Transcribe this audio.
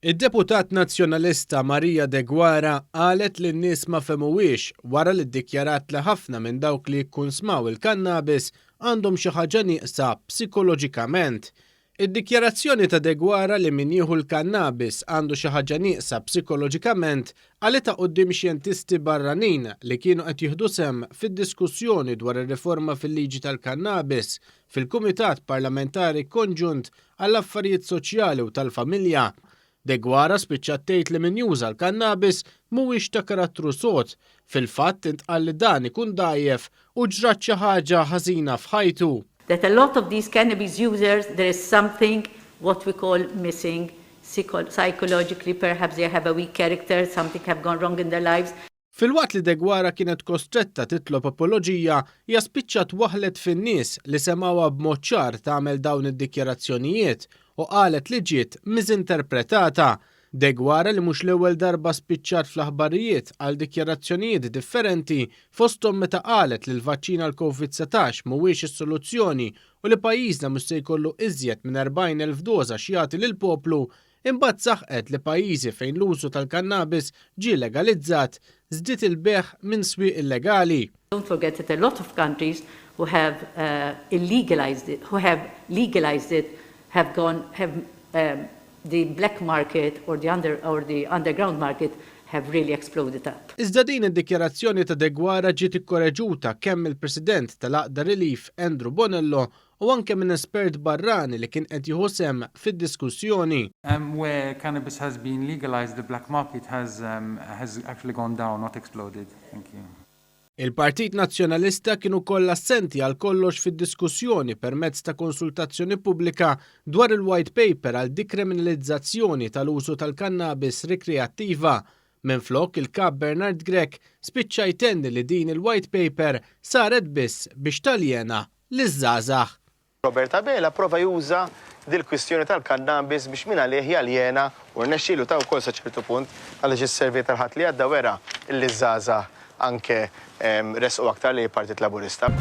Id-deputat nazzjonalista Maria De Guara qalet li n-nies ma femuwiex wara li ddikjarat li ħafna minn dawk li jkun smaw il-kannabis għandhom xi ħaġa nieqsa psikoloġikament. Id-dikjarazzjoni ta' De Guara li min jieħu l-kannabis għandu xi ħaġa nieqsa psikoloġikament għalita quddiem xjentisti barranin li kienu qed jieħdu sehem fid-diskussjoni dwar ir-riforma fil-liġi tal-kannabis fil-Kumitat Parlamentari Konġunt għall-Affarijiet Soċjali u tal-Familja. De Guara spiċċat tgħid li min juża l-kannabis mhuwiex ta' karattru sod, fil-fatt intqal li dan ikun dgħajjef u ġrat xi ħaġa ħażina f'ħajtu. That a lot of these cannabis users, there is something what we call missing psychologically, perhaps they have a weak character, something have gone wrong in their lives. Fil-waqt li De Guara kienet kostretta titlob apoloġija, hija spiċċat waħlet fin-nies li semgħuha b'mod ċar tagħmel dawn id-dikjarazzjonijiet u qalet li ġiet miżinterpretata. De Guara li mhux l-ewwel darba spiċċat fl-aħbarijiet għal dikjarazzjonijiet differenti fosthom meta qalet li l-vaċċin għal COVID-19 mhuwiex is-soluzzjoni u li pajjiżna mhux se jkollu iżjed minn 40,000 doża xjagħti lill-poplu, imbagħad saħqet li pajjiżi fejn l-użu tal-kannabis ġie legalizzat żdiet il-beħ minn swieq illegali. Don't forget that a lot of countries who have legalized it, the black market or the underground market have really exploded up. Iżda din id-dikjarazzjoni ta' De Guara ġiet ikkoreġuta kemm il-President tal-Aqda Relief Andrew Bonello u anke minn espert barrani li kien qed jieħu sehem fid-diskussjoni. Where cannabis has been legalized, the black market has actually gone down, not exploded. Thank you. Il-Partit Nazzjonalista kienu kollha assenti għal kollox fid-diskussjoni permezz ta' konsultazzjoni pubblika dwar il-white paper għal dikriminalizzazzjoni tal-użu tal-kannabis rikreattiva. Minflok il-kap Bernard Grech spiċċa jtendi li din il-white paper saret biss biex taljena liż-żgħażagħ. Robert Abela prova juża dil-kwistjoni tal-kannabis biex min għalih jaljena u rnexxielu ta' wkoll sa ċertu punt għaliex is-servej tal-ħadd li għadda wera li żgħażagħ anke resqu aktar li Partit Laburista.